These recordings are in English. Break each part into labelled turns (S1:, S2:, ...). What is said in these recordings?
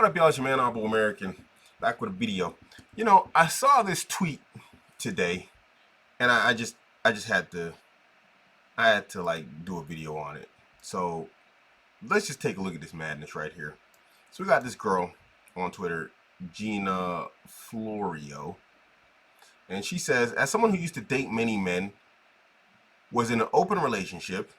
S1: What up, y'all? It's your man, Abuamerican, back with a video. I saw this tweet today, and I just had to like do a video on it. So let's just take a look at this madness right here. So we got this girl on Twitter, Gina Florio, and she says, as someone who used to date many men, was in an open relationship,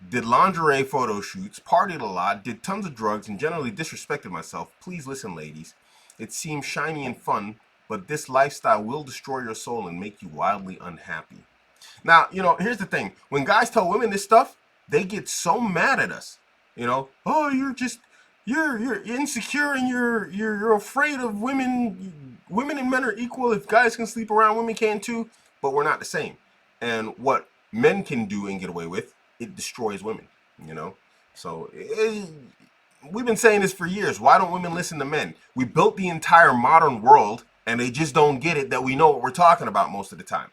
S1: did lingerie photo shoots, partied a lot, did tons of drugs, and generally disrespected myself. Please listen, ladies. It seems shiny and fun, but this lifestyle will destroy your soul and make you wildly unhappy. Now, here's the thing. When guys tell women this stuff, they get so mad at us. Oh, you're insecure and you're afraid of women. Women and men are equal. If guys can sleep around, women can too. But we're not the same. And what men can do and get away with, it destroys women. So we've been saying this for years. Why don't women listen to men? We built the entire modern world, and they just don't get it that we know what we're talking about most of the time.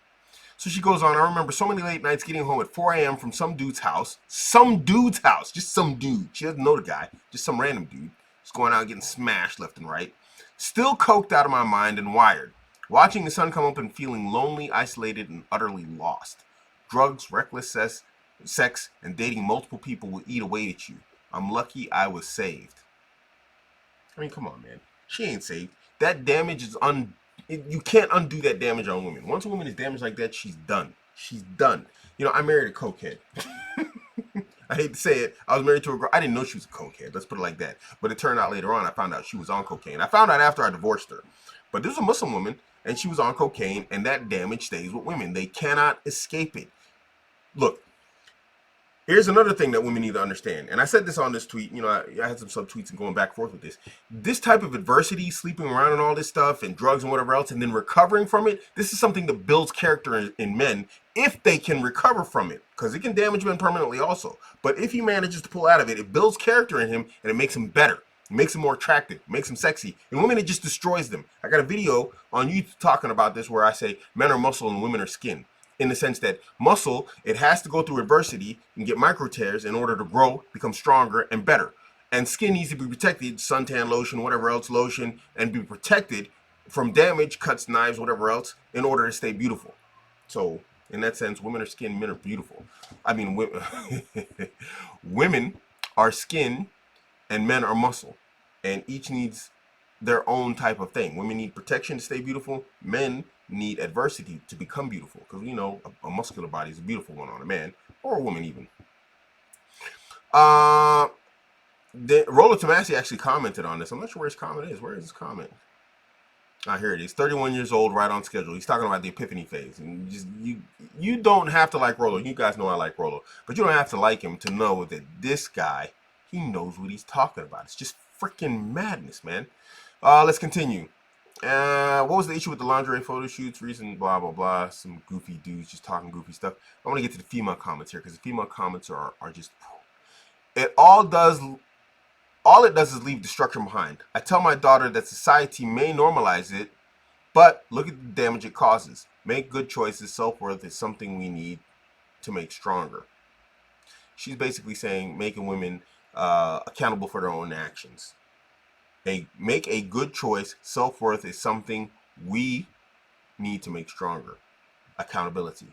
S1: So she goes on, I remember so many late nights getting home at 4 a.m. from some dude's house. Some dude's house. Just some dude. She doesn't know the guy. Just some random dude. Just going out getting smashed left and right. Still coked out of my mind and wired. Watching the sun come up and feeling lonely, isolated, and utterly lost. Drugs, reckless sex, and dating multiple people will eat away at you. I'm lucky I was saved. I mean, come on, man. She ain't saved. That damage is you can't undo that damage on women. Once a woman is damaged like that, she's done. She's done. I married a cokehead. I hate to say it. I was married to a girl. I didn't know she was a cokehead. Let's put it like that. But it turned out later on, I found out she was on cocaine. I found out after I divorced her. But this was a Muslim woman, and she was on cocaine, and that damage stays with women. They cannot escape it. Look, here's another thing that women need to understand. And I said this on this tweet. I had some subtweets and going back and forth with this. This type of adversity, sleeping around and all this stuff and drugs and whatever else, and then recovering from it, this is something that builds character in men if they can recover from it. Because it can damage men permanently also. But if he manages to pull out of it, it builds character in him and it makes him better. It makes him more attractive. It makes him sexy. And women, it just destroys them. I got a video on YouTube talking about this where I say men are muscle and women are skin. In the sense that muscle, it has to go through adversity and get micro tears in order to grow, become stronger and better. And skin needs to be protected, suntan lotion, whatever else lotion, and be protected from damage, cuts, knives, whatever else, in order to stay beautiful. So in that sense, women are skin, men are beautiful. I mean, women are skin and men are muscle. And each needs their own type of thing. Women need protection to stay beautiful. Men need adversity to become beautiful, because a muscular body is a beautiful one on a man or a woman even. Rollo Tomasi actually commented on this. I'm not sure where his comment is. Where is his comment? Here it is. 31 years old, right on schedule. He's talking about the epiphany phase, and you don't have to like Rollo. You guys know I like Rollo, but you don't have to like him to know that this guy, he knows what he's talking about. It's just freaking madness, man. Let's continue. What was the issue with the lingerie photo shoots? Reason, blah, blah, blah. Some goofy dudes just talking goofy stuff. I want to get to the female comments here, because the female comments are just... All it does is leave destruction behind. I tell my daughter that society may normalize it, but look at the damage it causes. Make good choices. Self-worth is something we need to make stronger. She's basically saying making women accountable for their own actions. Make a good choice. Self-worth is something we need to make stronger. Accountability.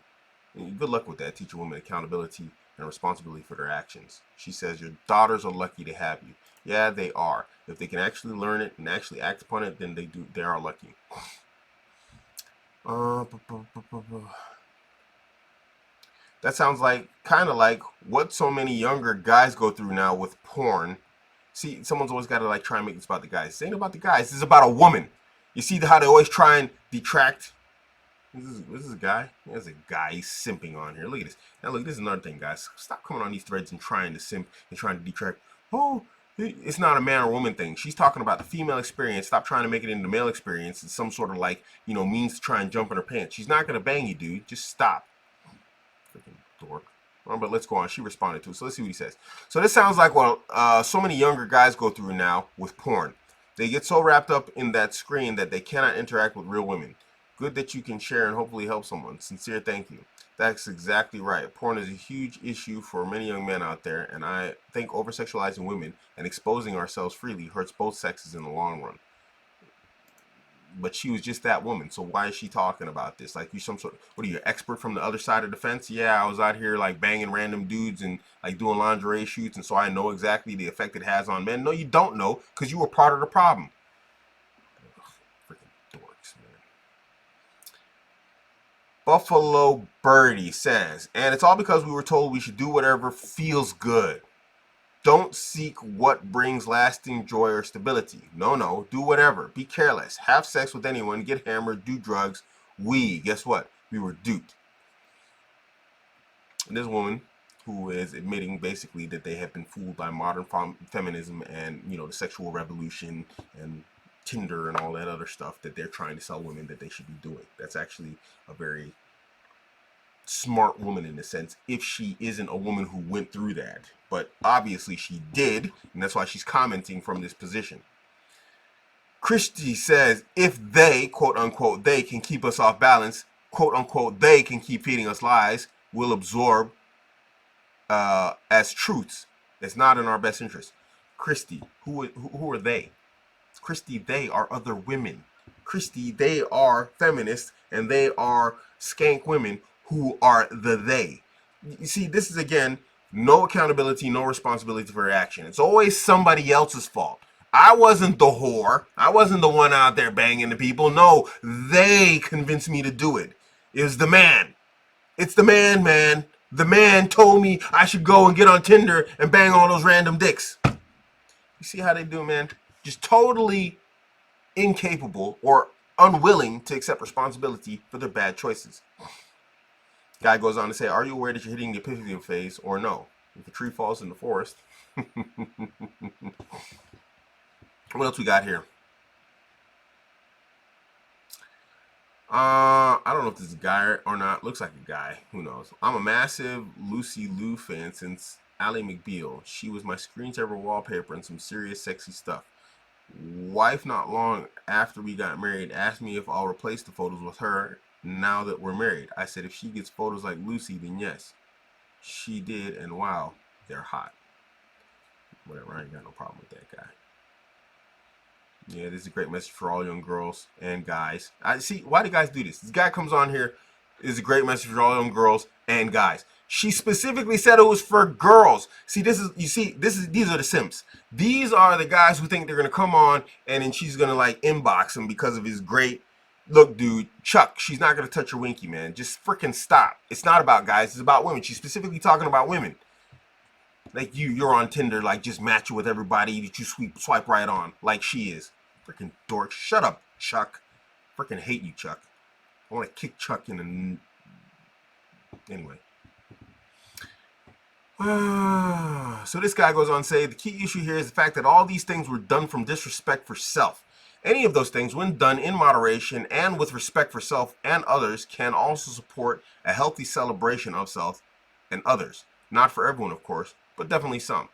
S1: And good luck with that. Teach a woman accountability and responsibility for their actions. She says your daughters are lucky to have you. Yeah, they are. If they can actually learn it and actually act upon it, then they are lucky. That sounds kind of like what so many younger guys go through now with porn. See, someone's always got to try and make this about the guys. This ain't about the guys. This is about a woman. You see how they always try and detract. This is a guy. There's a guy simping on here. Look at this. Now look, this is another thing, guys. Stop coming on these threads and trying to simp and trying to detract. Oh, it's not a man or woman thing. She's talking about the female experience. Stop trying to make it into the male experience. It's some sort of means to try and jump in her pants. She's not gonna bang you, dude. Just stop. Freaking dork. But let's go on. She responded to it. So let's see what he says. So this sounds like what so many younger guys go through now with porn. They get so wrapped up in that screen that they cannot interact with real women. Good that you can share and hopefully help someone. Sincere thank you. That's exactly right. Porn is a huge issue for many young men out there, and I think over-sexualizing women and exposing ourselves freely hurts both sexes in the long run. But she was just that woman, so why is she talking about this? Like, you some sort of, what are you, expert from the other side of the fence? Yeah, I was out here like banging random dudes and like doing lingerie shoots, and so I know exactly the effect it has on men. No, you don't know, because you were part of the problem. Freaking dorks, man. Buffalo Birdie says, and it's all because we were told we should do whatever feels good. Don't seek what brings lasting joy or stability. No, no, do whatever. Be careless. Have sex with anyone, get hammered, do drugs. Guess what? We were duped. And this woman who is admitting basically that they have been fooled by modern feminism and, the sexual revolution and Tinder and all that other stuff that they're trying to sell women that they should be doing. That's actually a very smart woman in a sense, if she isn't a woman who went through that. But obviously she did, and that's why she's commenting from this position. Christie says, if they, quote unquote, they can keep us off balance, quote unquote, they can keep feeding us lies, we'll absorb as truths. It's not in our best interest. Christie, who are they? Christie, they are other women. Christie, they are feminists, and they are skank women who are the they. You see, this is, again, no accountability, no responsibility for action. It's always somebody else's fault. I wasn't the whore. I wasn't the one out there banging the people. No, they convinced me to do it. It was the man. It's the man, man. The man told me I should go and get on Tinder and bang all those random dicks. You see how they do, man? Just totally incapable or unwilling to accept responsibility for their bad choices. Guy goes on to say, are you aware that you're hitting the epiphany phase or no? If a tree falls in the forest. What else we got here? I don't know if this is a guy or not. Looks like a guy. Who knows? I'm a massive Lucy Liu fan since Ally McBeal. She was my screensaver wallpaper and some serious sexy stuff. Wife, not long after we got married, asked me if I'll replace the photos with her now that we're married. I said if she gets photos like Lucy, then yes. She did, and wow, they're hot. Whatever, I ain't got no problem with that guy. Yeah, this is a great message for all young girls and guys. I see, why do guys do this? This guy comes on here, is a great message for all young girls and guys. She specifically said it was for girls. See, these are the simps. These are the guys who think they're gonna come on and then she's gonna like inbox him because of his great look, dude. Chuck, she's not gonna touch your winky, man. Just freaking stop. It's not about guys, it's about women. She's specifically talking about women. Like you're on Tinder, like just matching with everybody that you swipe right on, like she is. Freaking dork. Shut up, Chuck. Freaking hate you, Chuck. I want to kick Chuck in the... Anyway. So this guy goes on to say, the key issue here is the fact that all these things were done from disrespect for self. Any of those things, when done in moderation and with respect for self and others, can also support a healthy celebration of self and others. Not for everyone, of course, but definitely some.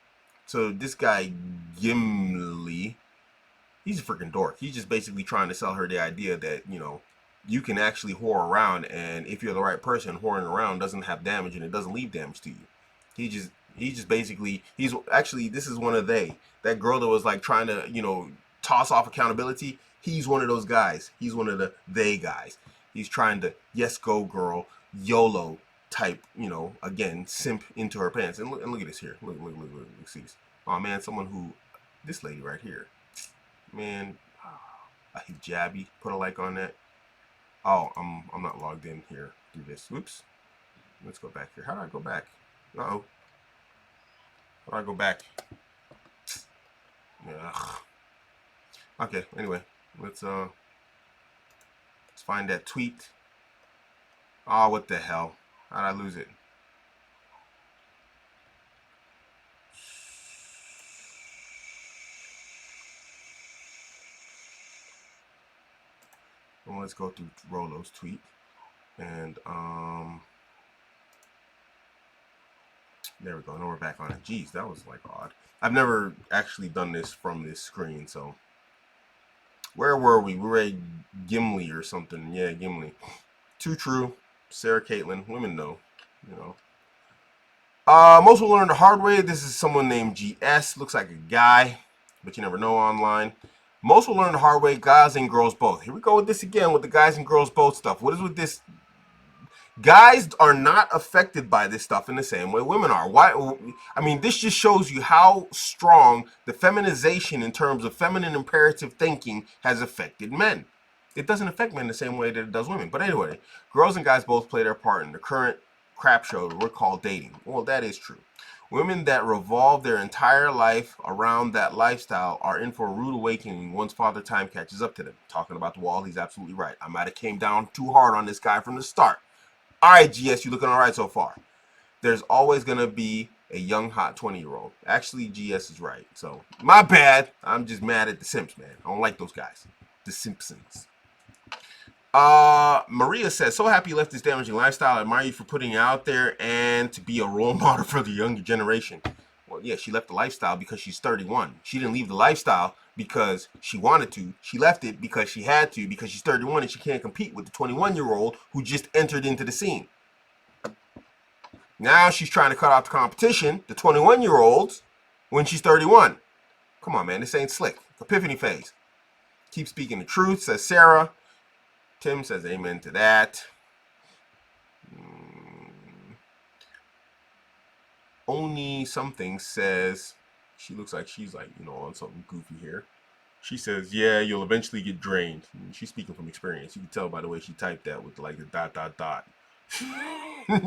S1: So this guy, Gimli, he's a freaking dork. He's just basically trying to sell her the idea that, you can actually whore around, and if you're the right person, whoring around doesn't have damage and it doesn't leave damage to you. He just basically, he's actually, this is one of that girl that was like trying to, toss off accountability. He's one of those guys. He's one of the they guys. He's trying to, yes, go girl, YOLO type, again, simp into her pants. And look at this here. Look, see this. Oh man, this lady right here. Man, a hijabi. Put a like on that. Oh, I'm not logged in here. Do this. Whoops. Let's go back here. How do I go back? Uh-oh. How do I go back? Ugh. Okay, anyway. Let's find that tweet. Oh, what the hell? How'd I lose it? Well, let's go through Rolo's tweet. And there we go. Now we're back on it. Jeez, that was like odd. I've never actually done this from this screen, so where were we? We were at Gimli or something. Yeah, Gimli. Too true. Sarah Caitlin, women know, you know. Most will learn the hard way. This is someone named GS. Looks like a guy, but you never know online. Most will learn the hard way. Guys and girls both. Here we go with this again with the guys and girls both stuff. What is with this? Guys are not affected by this stuff in the same way women are. Why? I mean, this just shows you how strong the feminization in terms of feminine imperative thinking has affected men. It doesn't affect men the same way that it does women. But anyway, girls and guys both play their part in the current crap show that we're called dating. Well, that is true. Women that revolve their entire life around that lifestyle are in for a rude awakening once Father Time catches up to them. Talking about the wall, he's absolutely right. I might have came down too hard on this guy from the start. All right, GS, you looking all right so far. There's always going to be a young, hot 20-year-old. Actually, GS is right. So, my bad. I'm just mad at the Simps, man. I don't like those guys. The Simpsons. Maria says, so happy you left this damaging lifestyle. I admire you for putting it out there and to be a role model for the younger generation. Well, yeah, she left the lifestyle because she's 31. She didn't leave the lifestyle because she wanted to. She left it because she had to, because she's 31 and she can't compete with the 21-year-old who just entered into the scene. Now she's trying to cut out the competition, the 21-year-olds, when she's 31. Come on, man, this ain't slick. Epiphany phase. Keep speaking the truth, says Sarah. Tim says amen to that. Only something says, she looks like she's like, on something goofy here. She says, yeah, you'll eventually get drained. And she's speaking from experience. You can tell by the way she typed that with like the ...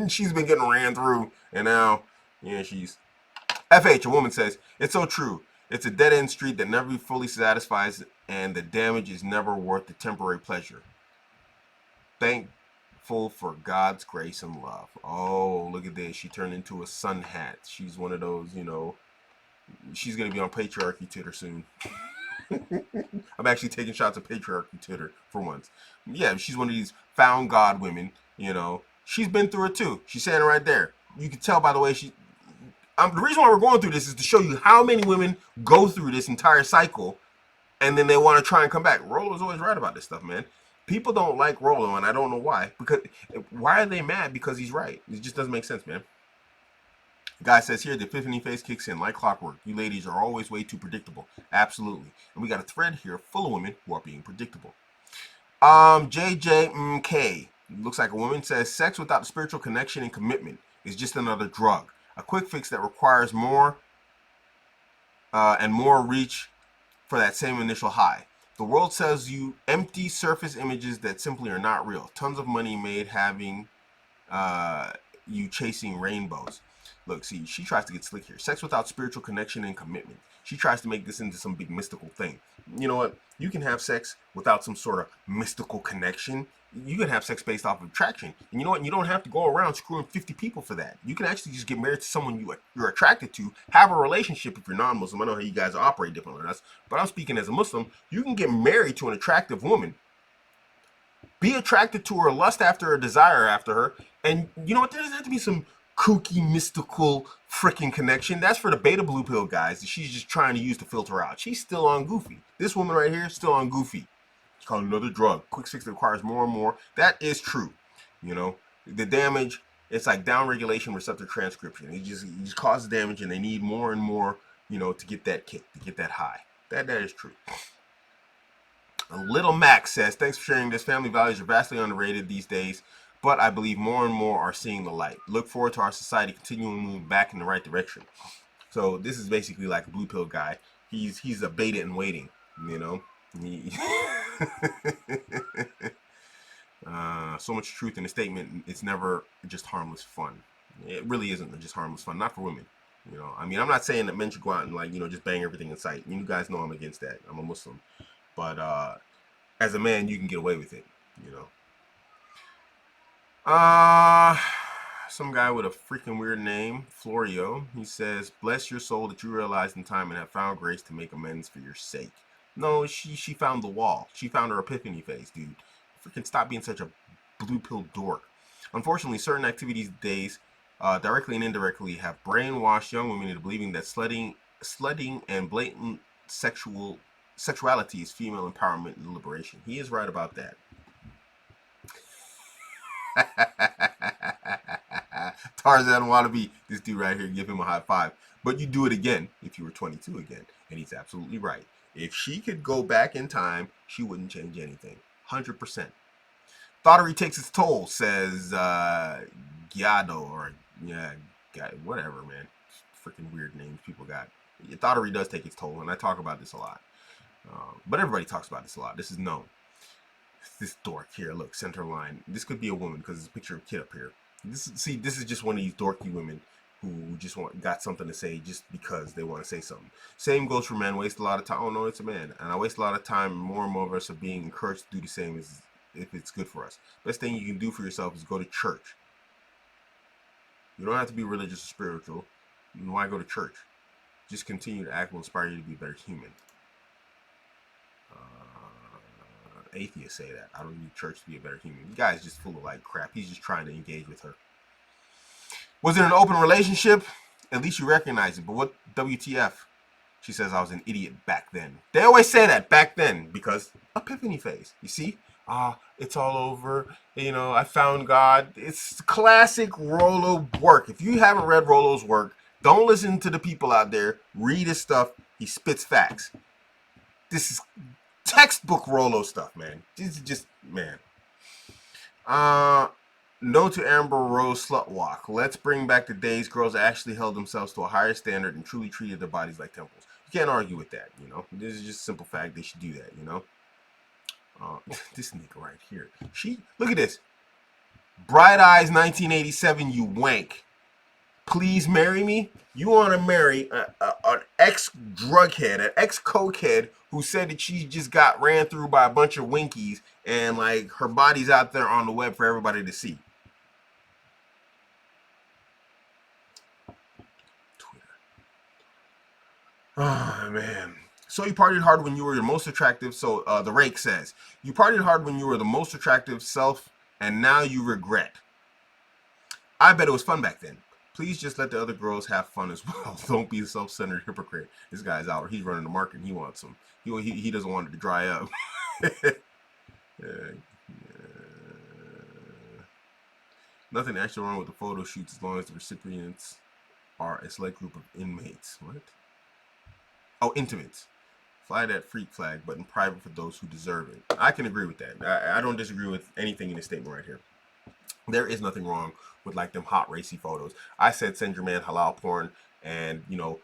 S1: She's been getting ran through. And now, yeah, she's... FH, a woman says, it's so true. It's a dead-end street that never fully satisfies, and the damage is never worth the temporary pleasure. Thankful for God's grace and love. Oh, look at this. She turned into a sun hat. She's one of those, she's going to be on patriarchy Twitter soon. I'm actually taking shots at patriarchy Twitter for once. Yeah, she's one of these found God women, She's been through it too. She's saying it right there. You can tell by the way the reason why we're going through this is to show you how many women go through this entire cycle and then they want to try and come back. Rollo's always right about this stuff, man. People don't like Rollo, and I don't know why. Because why are they mad? Because he's right. It just doesn't make sense, man. The guy says here, the epiphany phase kicks in like clockwork. You ladies are always way too predictable. Absolutely. And we got a thread here full of women who are being predictable. JJMK. Looks like a woman says, sex without spiritual connection and commitment is just another drug. A quick fix that requires more and more reach for that same initial high. The world sells you empty surface images that simply are not real. Tons of money made having you chasing rainbows. Look, see, she tries to get slick here. Sex without spiritual connection and commitment. She tries to make this into some big mystical thing. You know what? You can have sex without some sort of mystical connection. You can have sex based off of attraction. And you know what? You don't have to go around screwing 50 people for that. You can actually just get married to someone you're attracted to, have a relationship if you're non-Muslim. I know how you guys operate differently than us, but I'm speaking as a Muslim. You can get married to an attractive woman, be attracted to her, lust after her, desire after her, and you know what? There doesn't have to be some kooky, mystical freaking connection. That's for the beta blue pill guys that she's just trying to use to filter out. She's still on Goofy. This woman right here is still on Goofy. It's called another drug. Quick fix that requires more and more. That is true. The damage, it's like downregulation receptor transcription. It just causes damage, and they need more and more, to get that kick, to get that high. That is true. Little Max says, thanks for sharing this. Family values are vastly underrated these days, but I believe more and more are seeing the light. Look forward to our society continuing to move back in the right direction. So this is basically like a blue pill guy. He's a beta in waiting, so much truth in the statement. It's never just harmless fun. It really isn't just harmless fun. Not for women. I'm not saying that men should go out and just bang everything in sight. You guys know I'm against that. I'm a Muslim. But as a man, you can get away with it, Some guy with a freaking weird name, Florio, he says, bless your soul that you realized in time and have found grace to make amends for your sake. No, she found the wall. She found her epiphany phase, dude. Freaking stop being such a blue pill dork. Unfortunately, certain activities days, directly and indirectly, have brainwashed young women into believing that sledding and blatant sexuality is female empowerment and liberation. He is right about that. Tarzan wannabe. This dude right here, give him a high five. But you do it again if you were 22 again. And he's absolutely right. If she could go back in time, she wouldn't change anything. 100%. Thottery takes its toll, says Giado, or yeah, whatever, man. Freaking weird names people got. Thottery does take its toll, and I talk about this a lot. But everybody talks about this a lot. This is known. This dork here, look, center line. This could be a woman because there's a picture of a kid up here. This is just one of these dorky women who just got something to say just because they want to say something. Same goes for men. Waste a lot of time. Oh no, it's a man, and I waste a lot of time. More and more of us are being encouraged to do the same as if it's good for us. Best thing you can do for yourself is go to church. You don't have to be religious or spiritual. Why go to church? Just continue to act will inspire you to be a better human. Atheists say that. I don't need church to be a better human. The guy's just full of like crap. He's just trying to engage with her. Was it an open relationship? At least you recognize it. But what WTF? She says I was an idiot back then. They always say that back then because epiphany phase. You see? It's all over. You know, I found God. It's classic Rollo work. If you haven't read Rollo's work, don't listen to the people out there. Read his stuff. He spits facts. This is textbook Rollo stuff, man. This is just, man. No to Amber Rose slut walk. Let's bring back the days girls actually held themselves to a higher standard and truly treated their bodies like temples. You can't argue with that, you know. This is just a simple fact. They should do that, you know. This nigga right here. Look at this. Bright Eyes 1987, you wank. Please marry me? You want to marry an ex-drug head, an ex-coke head who said that she just got ran through by a bunch of winkies and like her body's out there on the web for everybody to see. Twitter. Oh, man. So you partied hard when you were your most attractive. So the rake says, you partied hard when you were the most attractive self and now you regret. I bet it was fun back then. Please just let the other girls have fun as well. Don't be a self-centered hypocrite. This guy's out. He's running the market and he wants them. He doesn't want it to dry up. Nothing actually wrong with the photo shoots as long as the recipients are a select group of inmates. What? Oh, intimates. Fly that freak flag, but in private for those who deserve it. I can agree with that. I don't disagree with anything in this statement right here. There is nothing wrong with like them hot racy photos. I said send your man halal porn, and you know,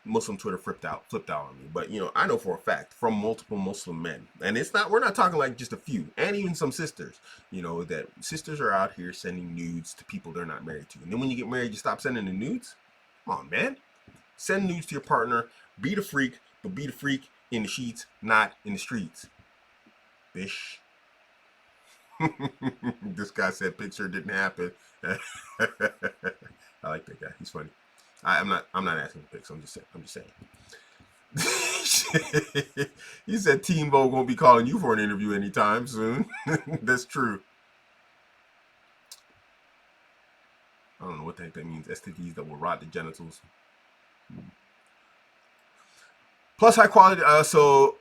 S1: Muslim Twitter flipped out on me. But you know, I know for a fact from multiple Muslim men, and we're not talking like just a few, and even some sisters, you know, that sisters are out here sending nudes to people they're not married to. And then when you get married, you stop sending the nudes? Come on, man. Send nudes to your partner, be the freak, but be the freak in the sheets, not in the streets. Bish. This guy said picture didn't happen. I like that guy. He's funny. I'm not asking for pics. I'm just saying. He said Team Vogue won't be calling you for an interview anytime soon. That's true. I don't know what the heck that means. STDs that will rot the genitals. Plus high quality. So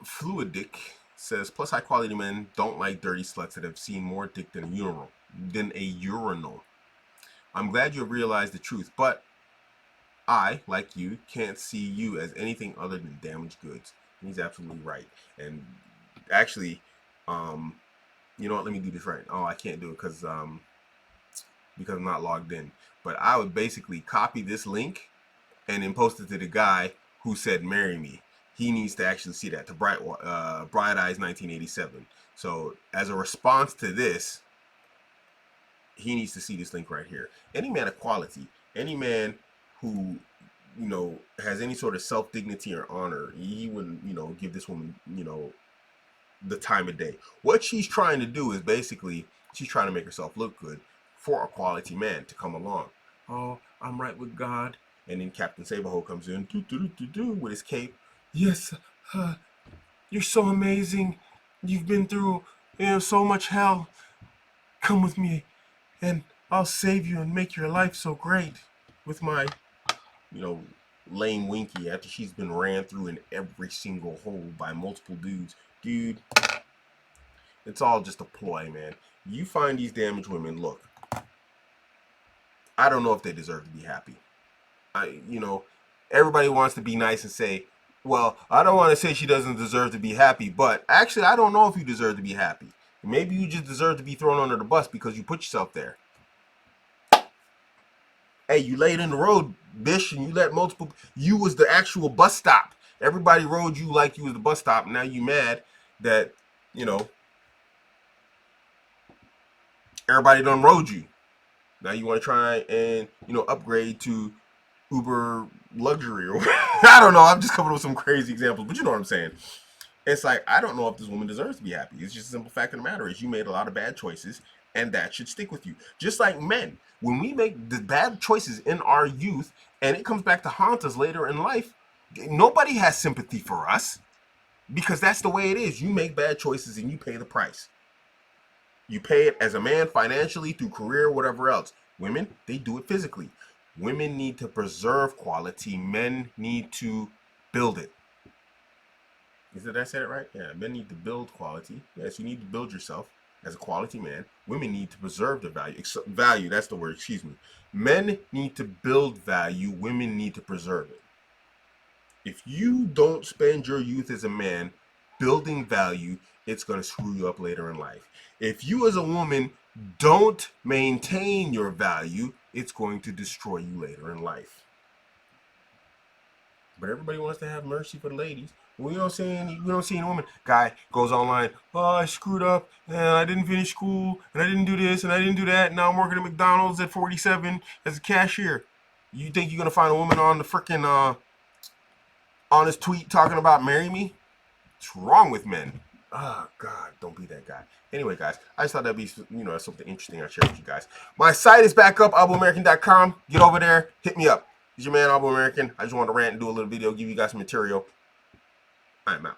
S1: Fluidic says plus high quality men don't like dirty sluts that have seen more dick than a urinal. I'm glad you have realized the truth, but I, like you, can't see you as anything other than damaged goods. And he's absolutely right. And actually, you know what? Let me do this right. Oh, I can't do it because I'm not logged in. But I would basically copy this link and then post it to the guy who said marry me. He needs to actually see that, to Bright Eyes 1987. So as a response to this, he needs to see this link right here. Any man of quality, any man who, you know, has any sort of self-dignity or honor, he wouldn't, you know, give this woman, you know, the time of day. What she's trying to do is basically, she's trying to make herself look good for a quality man to come along. Oh, I'm right with God. And then Captain Saberho comes in with his cape. Yes, you're so amazing. You've been through, you know, so much hell. Come with me, and I'll save you and make your life so great. With my, you know, lame winky after she's been ran through in every single hole by multiple dudes. Dude, it's all just a ploy, man. You find these damaged women. Look, I don't know if they deserve to be happy. Everybody wants to be nice and say, well, I don't want to say she doesn't deserve to be happy, but actually, I don't know if you deserve to be happy. Maybe you just deserve to be thrown under the bus because you put yourself there. Hey, you laid in the road, bish, and you let multiple. You was the actual bus stop. Everybody rode you like you was the bus stop. Now you mad that you know everybody done rode you. Now you want to try and upgrade to Uber luxury or I don't know. I'm just coming up with some crazy examples, but you know what I'm saying. It's like I don't know if this woman deserves to be happy. It's just a simple fact of the matter is you made a lot of bad choices, and that should stick with you. Just like men, when we make the bad choices in our youth, and it comes back to haunt us later in life, nobody has sympathy for us because that's the way it is. You make bad choices and you pay the price. You pay it as a man financially, through career, whatever else. Women, they do it physically. Women need to preserve quality. Men need to build it. Did I say it right? Yeah, men need to build quality. Yes, you need to build yourself as a quality man. Women need to preserve the value. Value, that's the word, excuse me. Men need to build value. Women need to preserve it. If you don't spend your youth as a man building value, it's going to screw you up later in life. If you as a woman don't maintain your value, it's going to destroy you later in life. But everybody wants to have mercy for the ladies. We don't see any woman. Guy goes online, oh, I screwed up, and I didn't finish school, and I didn't do this, and I didn't do that, and now I'm working at McDonald's at 47 as a cashier. You think you're going to find a woman on the freaking, on this tweet talking about marry me? What's wrong with men? Oh, God, don't be that guy. Anyway, guys, I just thought that'd be, something interesting I'd share with you guys. My site is back up, Abuamerican.com. Get over there. Hit me up. It's your man, Abuamerican. I just wanted to rant and do a little video, give you guys some material. I'm out.